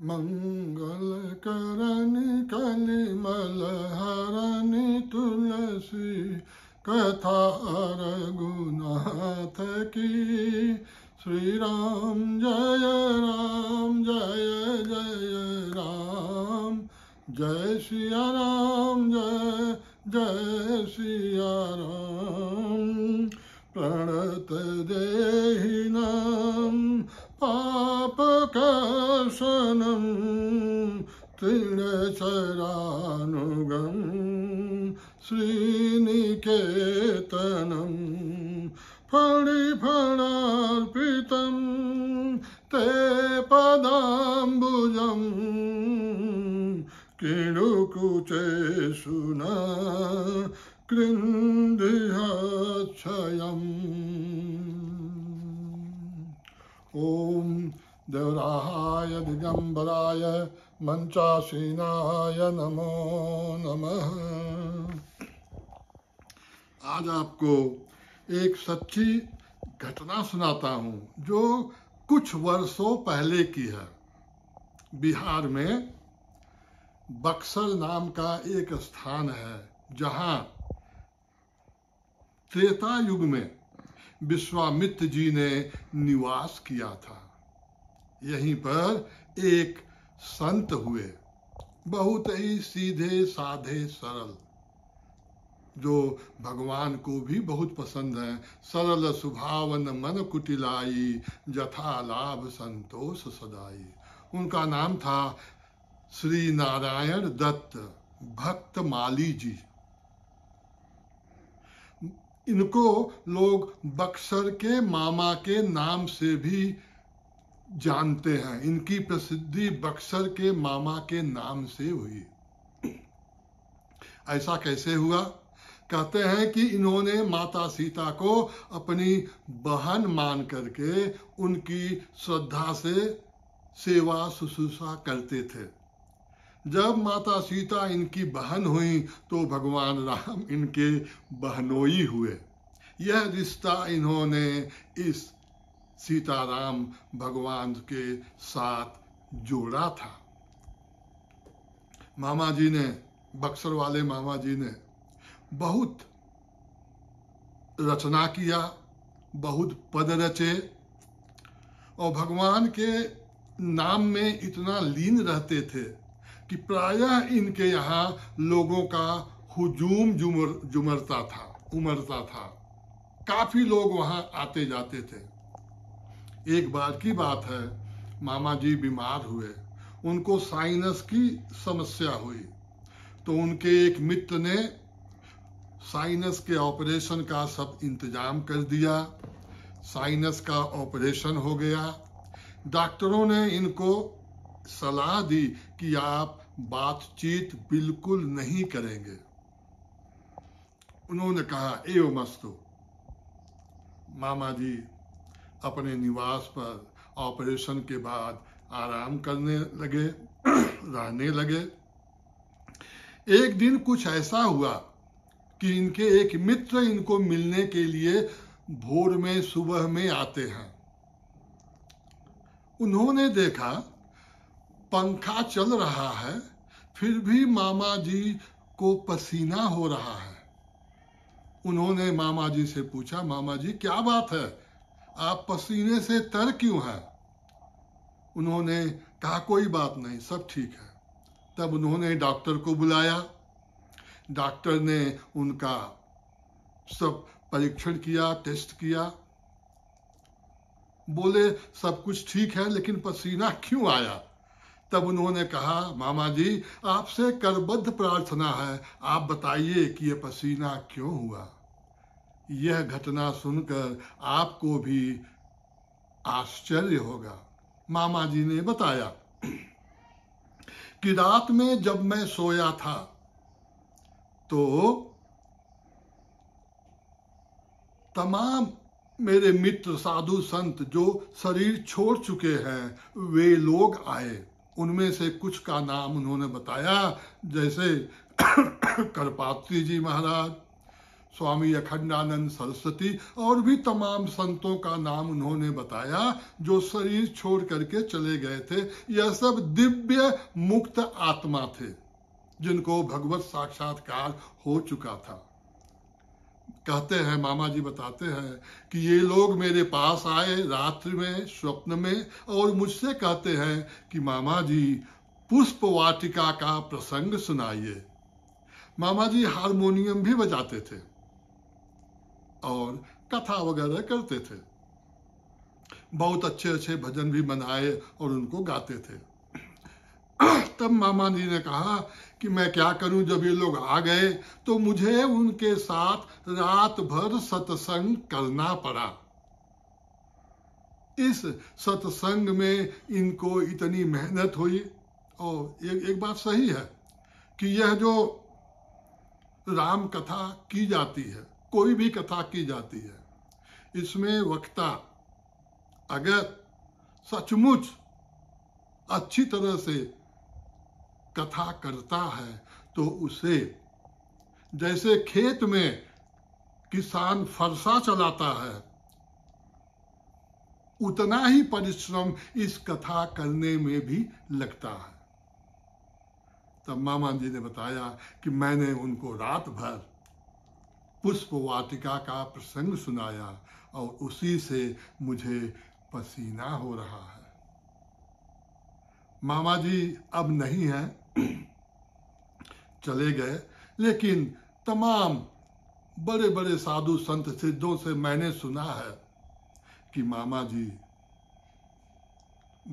मंगल करनि कलिमल हरनि तुलसी कथा रघुनाथ की। श्री राम जय जय राम, जय सिया राम जय जय सिया राम। प्रणत देहिनां पापकर्षणं तृणचरानुगं श्रीनिकेतनं फणिफणार्पितं ते पदाम्बुजं किणुकुचेषुना कृन्दिहाक्षयम्। ओम देवराहाय दिगंबराय मंचासीनाय नमो नमः। आज आपको एक सच्ची घटना सुनाता हूँ जो कुछ वर्षों पहले की है। बिहार में बक्सर नाम का एक स्थान है जहाँ त्रेता युग में विश्वामित्र जी ने निवास किया था। यहीं पर एक संत हुए, बहुत ही सीधे साधे सरल, जो भगवान को भी बहुत पसंद है। सरल सुभावन मन कुटिलाई, जथा लाभ संतोष सदाई। उनका नाम था श्री नारायण दत्त भक्त माली जी। इनको लोग बक्सर के मामा के नाम से भी जानते हैं। इनकी प्रसिद्धि बक्सर के मामा के नाम से हुई। ऐसा कैसे हुआ? कहते हैं कि इन्होंने माता सीता को अपनी बहन मान करके उनकी श्रद्धा से सेवा शुश्रूषा करते थे। जब माता सीता इनकी बहन हुई तो भगवान राम इनके बहनोई हुए। यह रिश्ता इन्होंने इस सीताराम भगवान के साथ जोड़ा था। मामा जी ने, बक्सर वाले मामा जी ने बहुत रचना किया, बहुत पद रचे और भगवान के नाम में इतना लीन रहते थे कि प्रायः इनके यहाँ लोगों का हुजूम उमड़ता था। काफी लोग वहाँ आते जाते थे। एक बार की बात है, मामा जी बीमार हुए। उनको साइनस की समस्या हुई तो उनके एक मित्र ने साइनस के ऑपरेशन का सब इंतजाम कर दिया। साइनस का ऑपरेशन हो गया। डॉक्टरों ने इनको सलाह दी कि आप बातचीत बिल्कुल नहीं करेंगे। उन्होंने कहा एवं अस्तु। मामा जी अपने निवास पर ऑपरेशन के बाद आराम करने लगे, रहने लगे। एक दिन कुछ ऐसा हुआ कि इनके एक मित्र इनको मिलने के लिए भोर में, सुबह में आते हैं। उन्होंने देखा पंखा चल रहा है, फिर भी मामा जी को पसीना हो रहा है। उन्होंने मामा जी से पूछा, मामा जी क्या बात है, आप पसीने से तर क्यों हैं? उन्होंने कहा कोई बात नहीं, सब ठीक है। तब उन्होंने डॉक्टर को बुलाया। डॉक्टर ने उनका सब परीक्षण किया, टेस्ट किया। बोले सब कुछ ठीक है लेकिन पसीना क्यों आया? तब उन्होंने कहा मामा जी आपसे करबद्ध प्रार्थना है, आप बताइए कि ये पसीना क्यों हुआ। यह घटना सुनकर आपको भी आश्चर्य होगा। मामा जी ने बताया कि रात में जब मैं सोया था तो तमाम मेरे मित्र साधु संत जो शरीर छोड़ चुके हैं वे लोग आए। उनमें से कुछ का नाम उन्होंने बताया, जैसे करपात्री जी महाराज, स्वामी अखंडानंद सरस्वती और भी तमाम संतों का नाम उन्होंने बताया जो शरीर छोड़ करके चले गए थे। यह सब दिव्य मुक्त आत्मा थे जिनको भगवत साक्षात्कार हो चुका था। कहते हैं, मामा जी बताते हैं कि ये लोग मेरे पास आए रात्रि में, स्वप्न में, और मुझसे कहते हैं कि मामा जी पुष्प वाटिका का प्रसंग सुनाइए। मामा जी हारमोनियम भी बजाते थे और कथा वगैरह करते थे। बहुत अच्छे अच्छे भजन भी बनाए और उनको गाते थे। तब मामा जी ने कहा कि मैं क्या करूं, जब ये लोग आ गए तो मुझे उनके साथ रात भर सत्संग करना पड़ा। इस सत्संग में इनको इतनी मेहनत हुई। और एक बात सही है कि यह जो राम कथा की जाती है, कोई भी कथा की जाती है, इसमें वक्ता अगर सचमुच अच्छी तरह से कथा करता है तो उसे, जैसे खेत में किसान फरसा चलाता है, उतना ही परिश्रम इस कथा करने में भी लगता है। तब मामा जी ने बताया कि मैंने उनको रात भर पुष्प वाटिका का प्रसंग सुनाया और उसी से मुझे पसीना हो रहा है। मामा जी अब नहीं है, चले गए, लेकिन तमाम बड़े बड़े साधु संत सिद्धों से मैंने सुना है कि मामा जी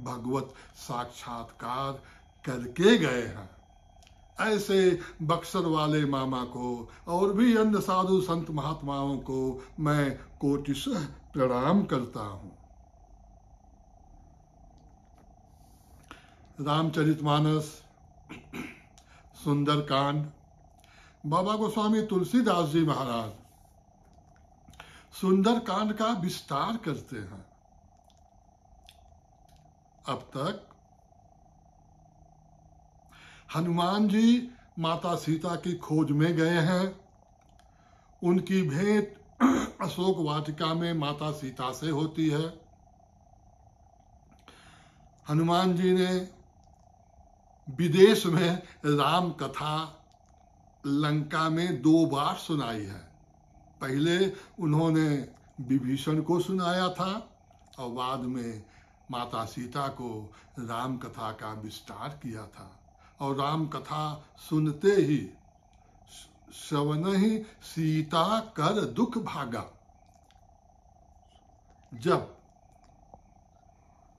भगवत साक्षात्कार करके गए हैं। ऐसे बक्सर वाले मामा को और भी अन्य साधु संत महात्माओं को मैं कोटिशः प्रणाम करता हूं। रामचरितमानस, सुंदरकांड, बाबा गोस्वामी तुलसीदास जी महाराज सुंदरकांड का विस्तार करते हैं। अब तक हनुमान जी माता सीता की खोज में गए हैं। उनकी भेंट अशोक वाटिका में माता सीता से होती है। हनुमान जी ने विदेश में राम कथा लंका में 2 बार सुनाई है। पहले उन्होंने विभीषण को सुनाया था और बाद में माता सीता को राम कथा का विस्तार किया था। और राम कथा सुनते ही श्रवण सीता कर दुख भागा। जब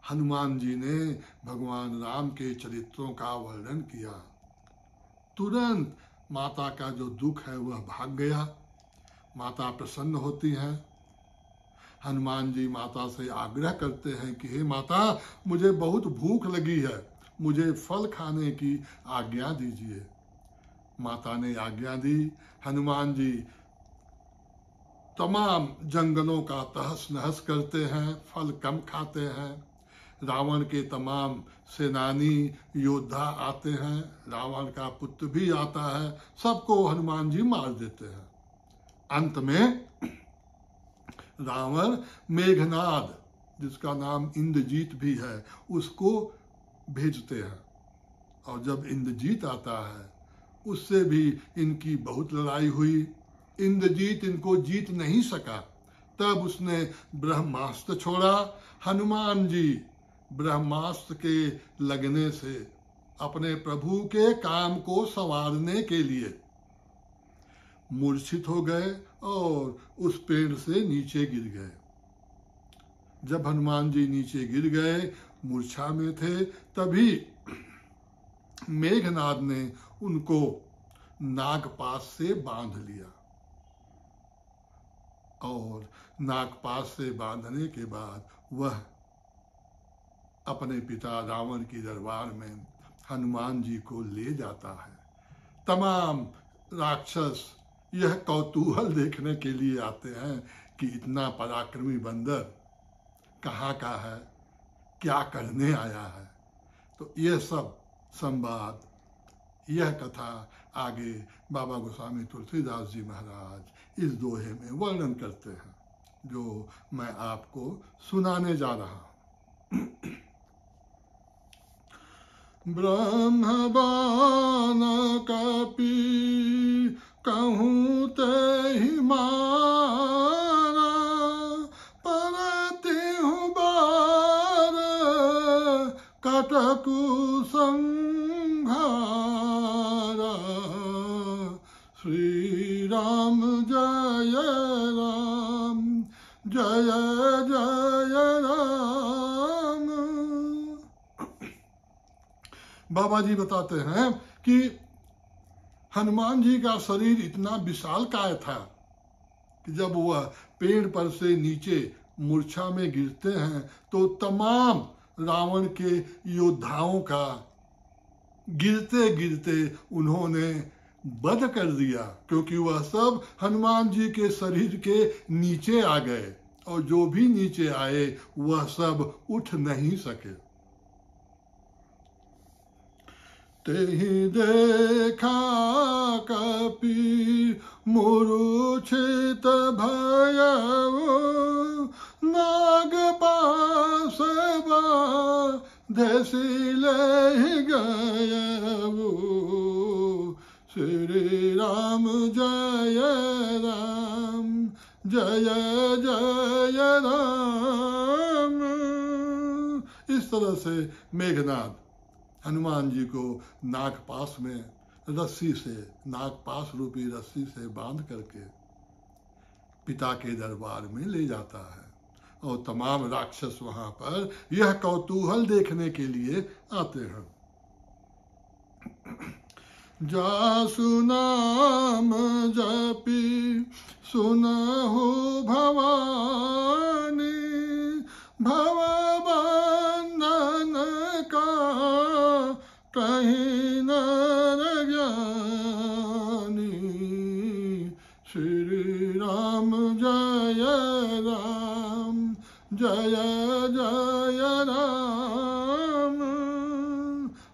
हनुमान जी ने भगवान राम के चरित्रों का वर्णन किया, तुरंत माता का जो दुख है वह भाग गया। माता प्रसन्न होती हैं। हनुमान जी माता से आग्रह करते हैं कि हे माता, मुझे बहुत भूख लगी है, मुझे फल खाने की आज्ञा दीजिए। माता ने आज्ञा दी। हनुमान जी तमाम जंगलों का तहस नहस करते हैं, फल कम खाते हैं। रावण के तमाम सेनानी योद्धा आते हैं, रावण का पुत्र भी आता है, सबको हनुमान जी मार देते हैं। अंत में रावण मेघनाद, जिसका नाम इंद्रजीत भी है, उसको भेजते हैं। और जब इंद्रजीत आता है, उससे भी इनकी बहुत लड़ाई हुई। इंद्रजीत इनको जीत नहीं सका। तब उसने ब्रह्मास्त्र छोड़ा। हनुमान जी ब्रह्मास्त्र के लगने से अपने प्रभु के काम को संवारने के लिए मूर्छित हो गए और उस पेड़ से नीचे गिर गए। जब हनुमान जी नीचे गिर गए, मूर्छा में थे, तभी मेघनाद ने उनको नागपाश से बांध लिया। और नागपाश से बांधने के बाद वह अपने पिता रावण की दरबार में हनुमान जी को ले जाता है। तमाम राक्षस यह कौतूहल देखने के लिए आते हैं कि इतना पराक्रमी बंदर कहाँ का है, क्या करने आया है। तो यह सब संवाद यह कथा आगे बाबा गोस्वामी तुलसीदास जी महाराज इस दोहे में वर्णन करते हैं, जो मैं आपको सुनाने जा रहा हूं। ब्रह्मबान कपि कहूँ तेहि मारा, परति हूँ बार कटकु संघारा। श्री राम जय राम, जय जय राम। बाबा जी बताते हैं कि हनुमान जी का शरीर इतना विशालकाय था कि जब वह पेड़ पर से नीचे मूर्छा में गिरते हैं तो तमाम रावण के योद्धाओं का गिरते गिरते उन्होंने वध कर दिया, क्योंकि वह सब हनुमान जी के शरीर के नीचे आ गए और जो भी नीचे आए वह सब उठ नहीं सके। तेहि देखा कपि मूर्छित भयउ, नागपाश बाधि लेहि गयउ। श्री राम जय राम, जय जय राम। इस तरह से मेघनाद हनुमान जी को नागपाश में रस्सी से, नागपाश रूपी रस्सी से बांध करके पिता के दरबार में ले जाता है और तमाम राक्षस वहां पर यह कौतूहल देखने के लिए आते हैं। जासु नाम जपि सुनहु भवानी, भवबंधन का कहीं नर ज्ञानी। श्री राम जय राम, जय जय राम।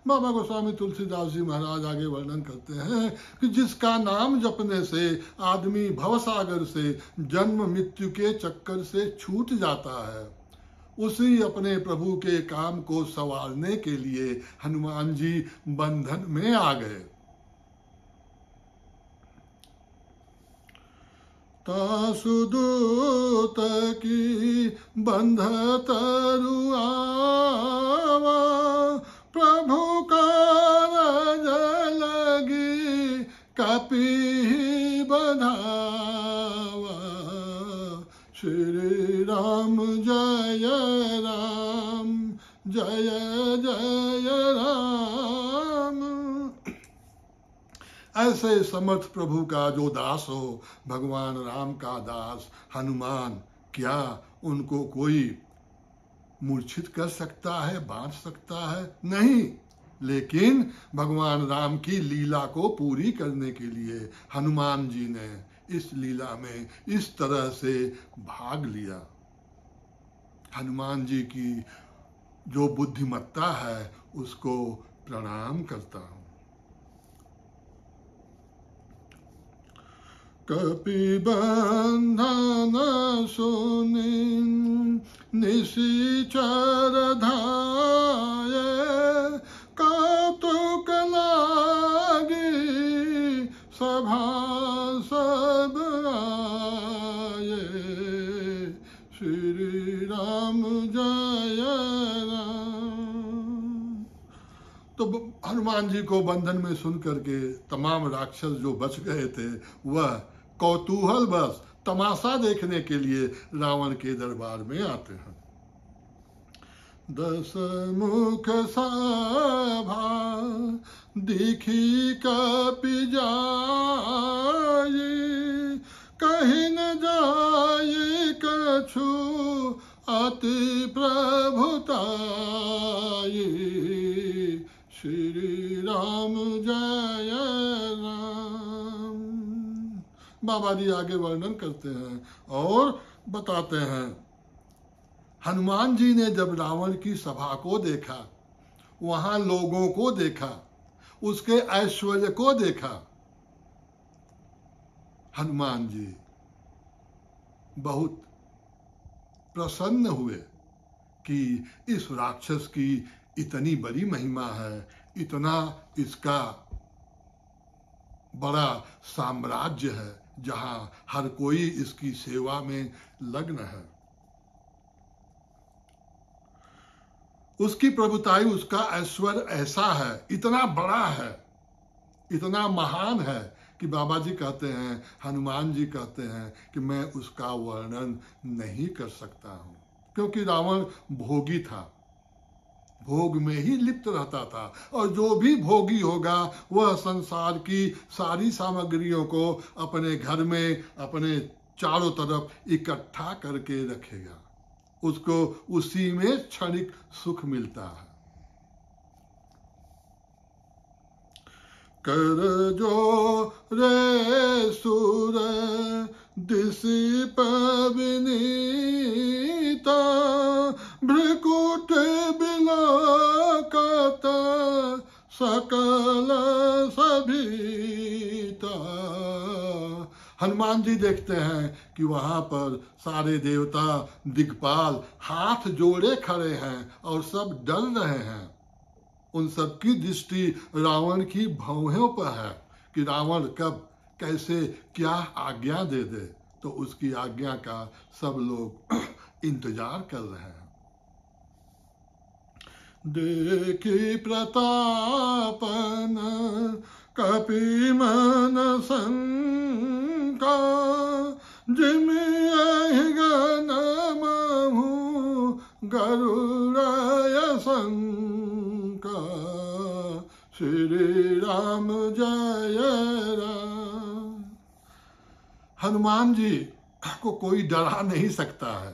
बाबा गोस्वामी तुलसीदास जी महाराज आगे वर्णन करते हैं कि जिसका नाम जपने से आदमी भवसागर से, जन्म मृत्यु के चक्कर से छूट जाता है, उसी अपने प्रभु के काम को संवारने के लिए हनुमान जी बंधन में आ गए। तासु दूत की बंध तरुआवा, प्रभु कारज लगी कपि बधावा। श्री राम जय राम, जय जय राम। ऐसे समर्थ प्रभु का जो दास हो, भगवान राम का दास हनुमान, क्या उनको कोई मूर्छित कर सकता है, बांध सकता है? नहीं। लेकिन भगवान राम की लीला को पूरी करने के लिए हनुमान जी ने इस लीला में इस तरह से भाग लिया। हनुमान जी की जो बुद्धिमत्ता है उसको प्रणाम करता हूं। कपि बंधन सुनि निशिचर धाये, कौतुक लागी सभासद आये। श्री राम जय राम। तो हनुमान जी को बंधन में सुन करके तमाम राक्षस जो बच गए थे वह कौतूहल बस तमाशा देखने के लिए रावण के दरबार में आते हैं। 10 मुख सभा दिखी कपि जाई, कहीं न जाई कछु अति प्रभुताई। श्री राम जय राम। बाबा जी आगे वर्णन करते हैं और बताते हैं, हनुमान जी ने जब रावण की सभा को देखा, वहां लोगों को देखा, उसके ऐश्वर्य को देखा, हनुमान जी बहुत प्रसन्न हुए कि इस राक्षस की इतनी बड़ी महिमा है, इतना इसका बड़ा साम्राज्य है जहां हर कोई इसकी सेवा में लग्न है। उसकी प्रभुताई, उसका ऐश्वर्य ऐसा है, इतना बड़ा है, इतना महान है कि बाबा जी कहते हैं, हनुमान जी कहते हैं कि मैं उसका वर्णन नहीं कर सकता हूं, क्योंकि रावण भोगी था, भोग में ही लिप्त रहता था, और जो भी भोगी होगा वह संसार की सारी सामग्रियों को अपने घर में अपने चारों तरफ इकट्ठा करके रखेगा, उसको उसी में क्षणिक सुख मिलता है। कर जो रे सुर दिशि पवनीता, भ्रकुट बिलोकत सकल सभीता। हनुमान जी देखते हैं कि वहां पर सारे देवता दिक्पाल हाथ जोड़े खड़े हैं और सब डर रहे हैं। उन सबकी दृष्टि रावण की भौहों पर है कि रावण कब कैसे क्या आज्ञा दे दे, तो उसकी आज्ञा का सब लोग इंतजार कर रहे हैं। देखी प्रतापन कपि मन शंका, जिमि गण महु गरुड़य शंका, श्री राम जय राम। हनुमान जी को कोई डरा नहीं सकता है।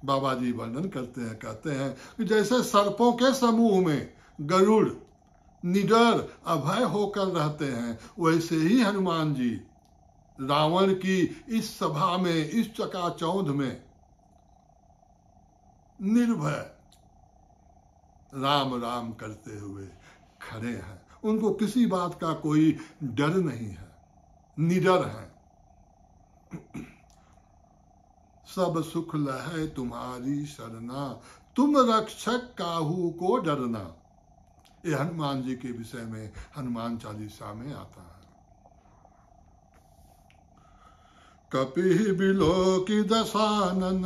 बाबा जी वर्णन करते हैं, कहते हैं कि जैसे सर्पों के समूह में गरुड़ निडर अभय होकर रहते हैं, वैसे ही हनुमान जी रावण की इस सभा में, इस चकाचौंध में निर्भय राम राम करते हुए खड़े हैं। उनको किसी बात का कोई डर नहीं है, निडर है। सब सुख लहै तुम्हारी शरणा, तुम रक्षक काहू को डरना। ये हनुमान जी के विषय में हनुमान चालीसा में आता है। कपि बिलोकी दशानन,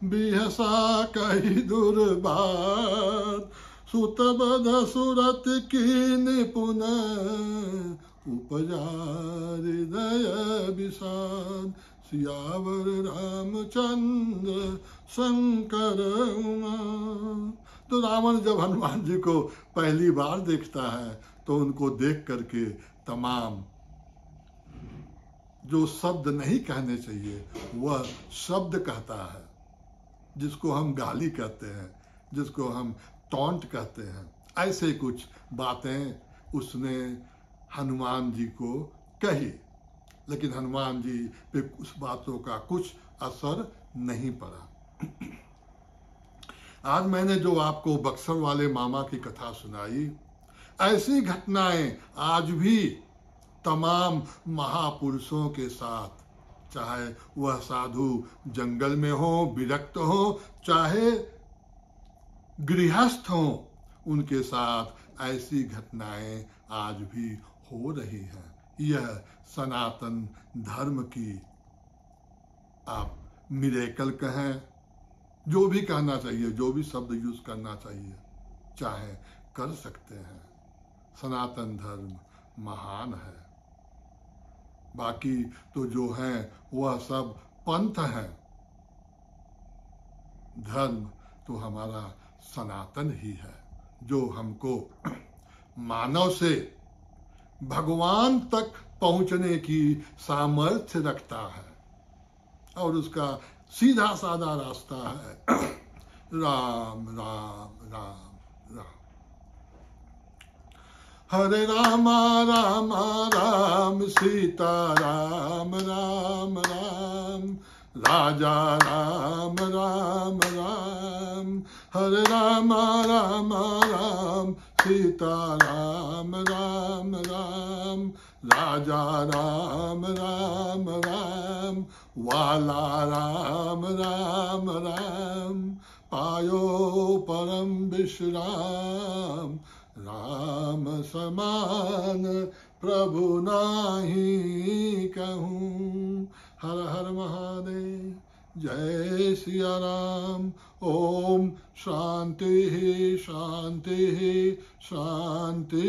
बिहसा कहि दुर्बात, सुतबध सुरत कीन पुन, उपजा हृदय विषाद। सियावर रामचंद्र शंकर उमा। तो रावण जब हनुमान जी को पहली बार देखता है तो उनको देख करके तमाम जो शब्द नहीं कहने चाहिए वह शब्द कहता है, जिसको हम गाली कहते हैं, जिसको हम टॉन्ट कहते हैं। ऐसे कुछ बातें उसने हनुमान जी को कही, लेकिन हनुमान जी पे उस बातों का कुछ असर नहीं पड़ा। आज मैंने जो आपको बक्सर वाले मामा की कथा सुनाई, ऐसी घटनाएं आज भी तमाम महापुरुषों के साथ, चाहे वह साधु जंगल में हो, विरक्त हो, चाहे गृहस्थ हो, उनके साथ ऐसी घटनाएं आज भी हो रही हैं। यह सनातन धर्म की आप मिरेकल कहें, जो भी कहना चाहिए, जो भी शब्द यूज करना चाहिए, चाहे कर सकते हैं। सनातन धर्म महान है। बाकी तो जो है वह सब पंथ है। धर्म तो हमारा सनातन ही है, जो हमको मानव से भगवान तक पहुंचने की सामर्थ्य रखता है, और उसका सीधा साधा रास्ता है राम राम राम राम। हरे रामा रामा राम, सीता राम राम राम, राजा राम राम राम। हरे रामा रामा राम, सीता राम राम राम, राजा राम राम राम, वाला राम राम राम, पायो परम विश्राम, राम समान प्रभु नाही कहूँ। हर हर महादेव, जय सिया राम। ओम शांति शांति शांति।